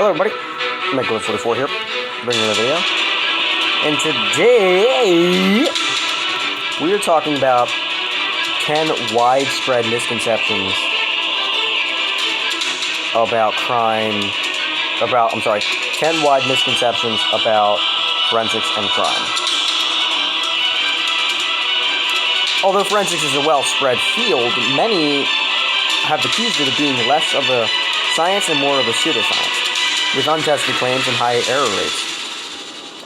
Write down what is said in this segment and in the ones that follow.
Hello everybody, Michael44 here, bringing you a video, and today we are talking about 10 widespread misconceptions about 10 wide misconceptions about forensics and crime. Although forensics is a well-spread field, many have accused it of being less of a science and more of a pseudoscience, with untested claims and high error rates.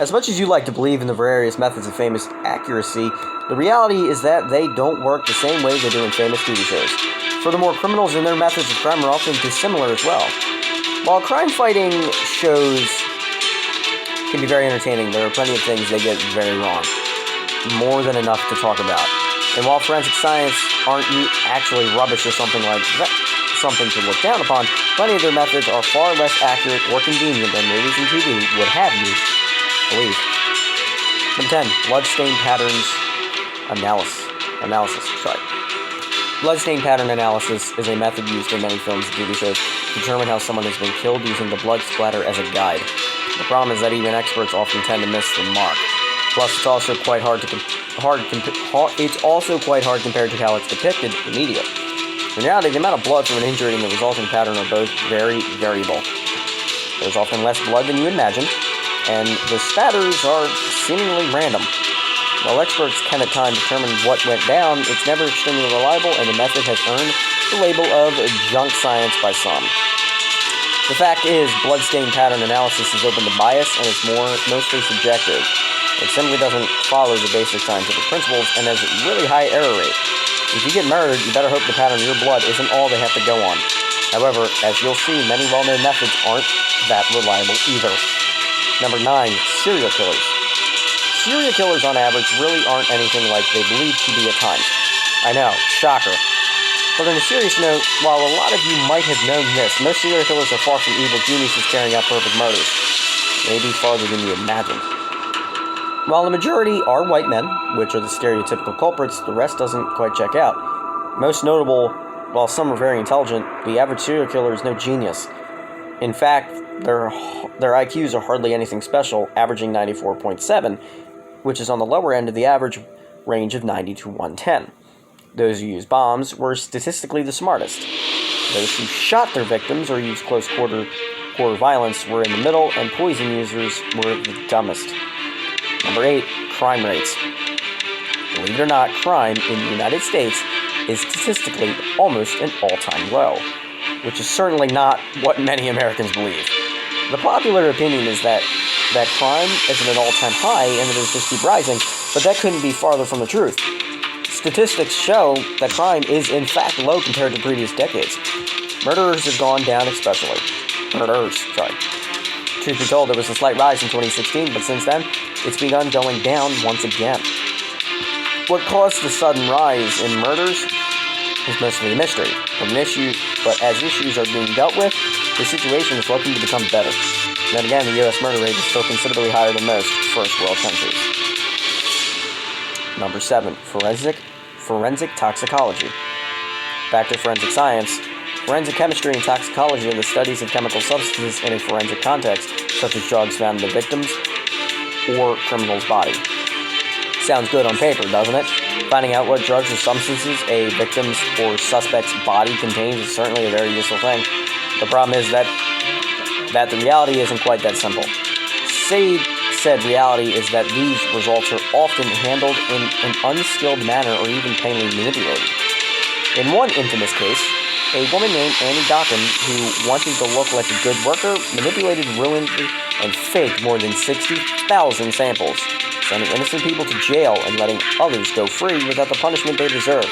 As much as you like to believe in the various methods of famous accuracy, the reality is that they don't work the same way they do in famous TV shows. Furthermore, criminals and their methods of crime are often dissimilar as well. While crime-fighting shows can be very entertaining, there are plenty of things they get very wrong. More than enough to talk about. And while forensic science aren't actually rubbish or something like that, something to look down upon, plenty of their methods are far less accurate or convenient than movies and TV would have you believe. Number 10. Bloodstain patterns analysis. Bloodstain pattern analysis is a method used in many films and TV shows to determine how someone has been killed using the blood splatter as a guide. The problem is that even experts often tend to miss the mark. Plus, it's also quite hard compared to how it's depicted in media. In reality, the amount of blood from an injury and the resulting pattern are both very variable. There's often less blood than you imagine, and the spatters are seemingly random. While experts can at times determine what went down, it's never extremely reliable, and the method has earned the label of junk science by some. The fact is, bloodstain pattern analysis is open to bias, and it's mostly subjective. It simply doesn't follow the basic scientific principles, and has a really high error rate. If you get murdered, you better hope the pattern of your blood isn't all they have to go on. However, as you'll see, many well-known methods aren't that reliable either. Number 9. Serial killers. Serial killers, on average, really aren't anything like they believe to be at times. I know, shocker. But on a serious note, while a lot of you might have known this, most serial killers are far from evil geniuses carrying out perfect murders. Maybe farther than you imagined. While the majority are white men, which are the stereotypical culprits, the rest doesn't quite check out. Most notable, while some are very intelligent, the average serial killer is no genius. In fact, their IQs are hardly anything special, averaging 94.7, which is on the lower end of the average range of 90 to 110. Those who use bombs were statistically the smartest. Those who shot their victims or used close quarter violence were in the middle, and poison users were the dumbest. Number 8. Crime rates. Believe it or not, crime in the United States is statistically almost an all-time low, which is certainly not what many Americans believe. The popular opinion is that crime is at an all-time high and that it just keeps rising, but that couldn't be farther from the truth. Statistics show that crime is in fact low compared to previous decades. Murderers have gone down especially. Truth be told, there was a slight rise in 2016, but since then, it's begun going down once again. What caused the sudden rise in murders is mostly a mystery, but as issues are being dealt with, the situation is looking to become better. And then again, the U.S. murder rate is still considerably higher than most first world countries. Number 7. Forensic toxicology. Back to forensic science. Forensic chemistry and toxicology are the studies of chemical substances in a forensic context, such as drugs found in the victim's or criminal's body. Sounds good on paper, doesn't it? Finding out what drugs or substances a victim's or suspect's body contains is certainly a very useful thing. The problem is that the reality isn't quite that simple. Said reality is that these results are often handled in an unskilled manner or even plainly manipulated. In one infamous case, a woman named Annie Dokken, who wanted to look like a good worker, manipulated, ruined, and faked more than 60,000 samples, sending innocent people to jail and letting others go free without the punishment they deserved.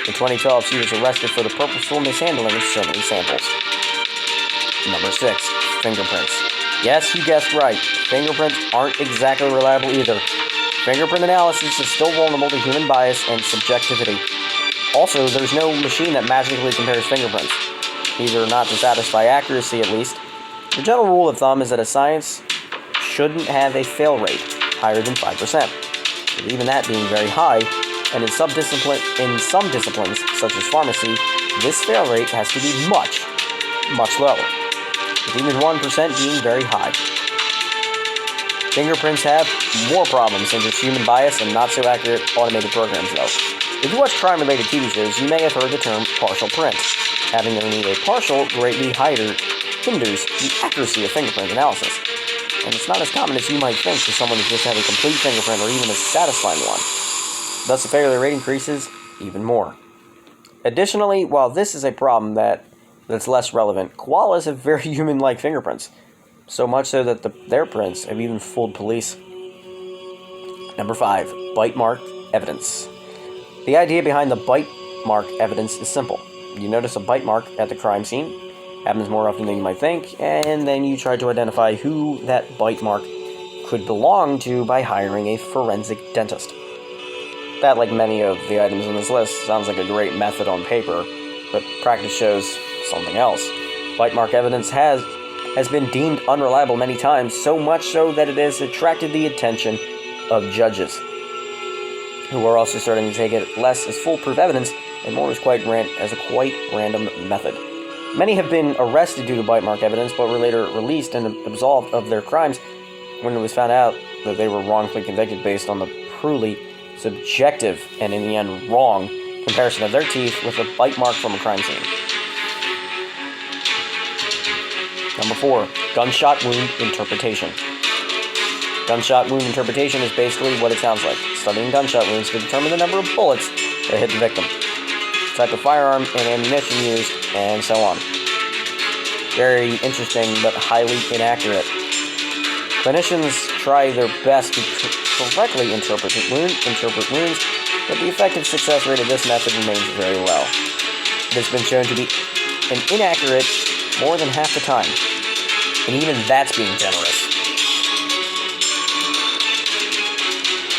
In 2012, she was arrested for the purposeful mishandling of so many samples. Number 6. Fingerprints. Yes, you guessed right. Fingerprints aren't exactly reliable either. Fingerprint analysis is still vulnerable to human bias and subjectivity. Also, there's no machine that magically compares fingerprints, either not to satisfy accuracy at least. The general rule of thumb is that a science shouldn't have a fail rate higher than 5%, with even that being very high, and in some disciplines, such as pharmacy, this fail rate has to be much, much lower. with even 1% being very high. Fingerprints have more problems than just human bias and not so accurate automated programs, though. If you watch crime-related TV shows, you may have heard the term partial print. Having only a partial greatly hinders the accuracy of fingerprint analysis. And it's not as common as you might think for someone to just have a complete fingerprint or even a satisfying one. Thus, the failure rate increases even more. Additionally, while this is a problem that's less relevant, koalas have very human-like fingerprints. So much so that their prints have even fooled police. Number 5. Bite mark evidence. The idea behind the bite mark evidence is simple. You notice a bite mark at the crime scene, happens more often than you might think, and then you try to identify who that bite mark could belong to by hiring a forensic dentist. That, like many of the items on this list, sounds like a great method on paper, but practice shows something else. Bite mark evidence has been deemed unreliable many times, so much so that it has attracted the attention of judges, who are also starting to take it less as foolproof evidence and more as a quite random method. Many have been arrested due to bite mark evidence, but were later released and absolved of their crimes when it was found out that they were wrongfully convicted based on the truly subjective and, in the end, wrong comparison of their teeth with a bite mark from a crime scene. Number 4. Gunshot wound interpretation. Gunshot wound interpretation is basically what it sounds like, studying gunshot wounds to determine the number of bullets that hit the victim, type of firearm and ammunition used, and so on. Very interesting, but highly inaccurate. Clinicians try their best to correctly interpret wounds, but the effective success rate of this method remains very low. It has been shown to be inaccurate more than half the time, and even that's being generous.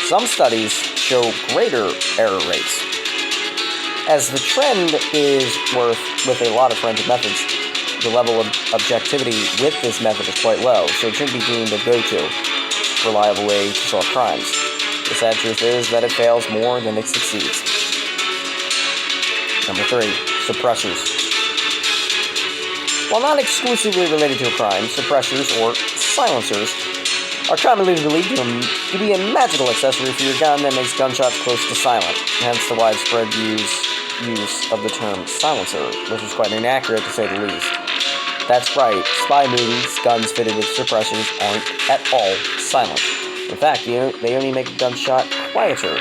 Some studies show greater error rates. As the trend is with a lot of forensic methods, the level of objectivity with this method is quite low, so it shouldn't be deemed a go-to reliable way to solve crimes. The sad truth is that it fails more than it succeeds. Number 3. Suppressors. While not exclusively related to a crime, suppressors, or silencers, are commonly believed to be a magical accessory for your gun that makes gunshots close to silent, hence the widespread use of the term silencer, which is quite inaccurate to say the least. That's right, spy movies, guns fitted with suppressors aren't at all silent. In fact, they only make a gunshot quieter,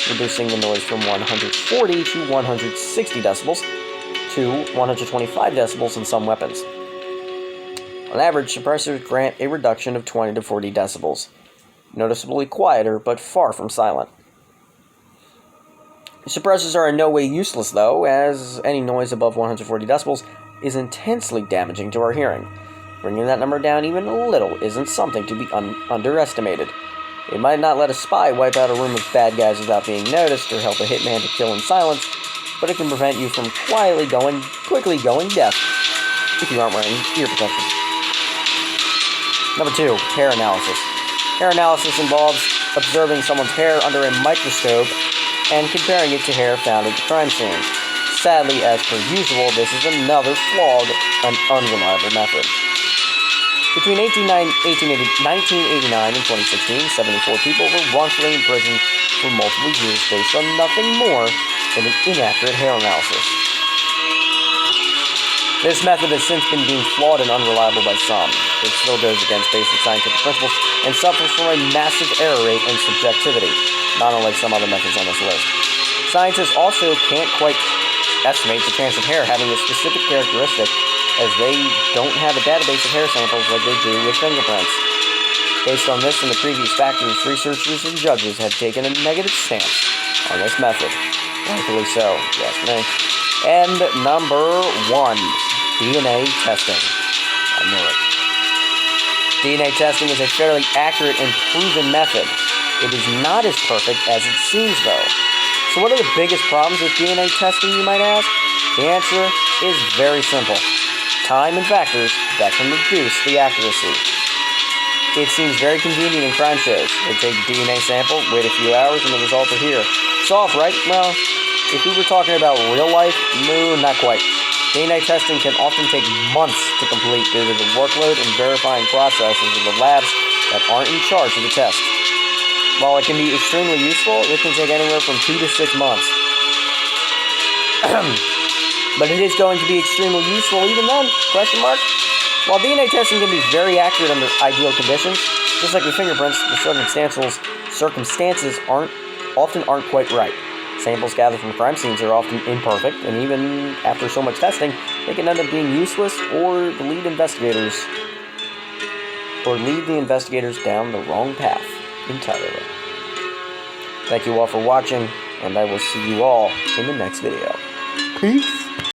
reducing the noise from 140 to 160 decibels to 125 decibels in some weapons. On average, suppressors grant a reduction of 20 to 40 decibels, noticeably quieter but far from silent. Suppressors are in no way useless, though, as any noise above 140 decibels is intensely damaging to our hearing. Bringing that number down even a little isn't something to be underestimated. It might not let a spy wipe out a room of bad guys without being noticed or help a hitman to kill in silence, but it can prevent you from quickly going deaf if you aren't wearing ear protection. Number 2, hair analysis. Hair analysis involves observing someone's hair under a microscope and comparing it to hair found at the crime scene. Sadly, as per usual, this is another flawed and unreliable method. Between 1989 and 2016, 74 people were wrongfully imprisoned for multiple years based on nothing more than an inaccurate hair analysis. This method has since been deemed flawed and unreliable by some. It still goes against basic scientific principles and suffers from a massive error rate and subjectivity, not unlike some other methods on this list. Scientists also can't quite estimate the chance of hair having a specific characteristic, as they don't have a database of hair samples like they do with fingerprints. Based on this and the previous factors, researchers and judges have taken a negative stance on this method. Rightfully so, yes, me. And number 1, DNA testing. I knew it. DNA testing is a fairly accurate and proven method. It is not as perfect as it seems, though. So what are the biggest problems with DNA testing, you might ask? The answer is very simple. Time and factors that can reduce the accuracy. It seems very convenient in crime shows. They take a DNA sample, wait a few hours, and the results are here. Solved, right? Well, if we were talking about real life, no, not quite. DNA testing can often take months to complete due to the workload and verifying processes of the labs that aren't in charge of the test. While it can be extremely useful, it can take anywhere from 2 to 6 months. But it is going to be extremely useful even then, question mark? While DNA testing can be very accurate under ideal conditions, just like with fingerprints, the circumstances often aren't quite right. Samples gathered from crime scenes are often imperfect, and even after so much testing, they can end up being useless or lead the investigators down the wrong path entirely. Thank you all for watching, and I will see you all in the next video. Peace!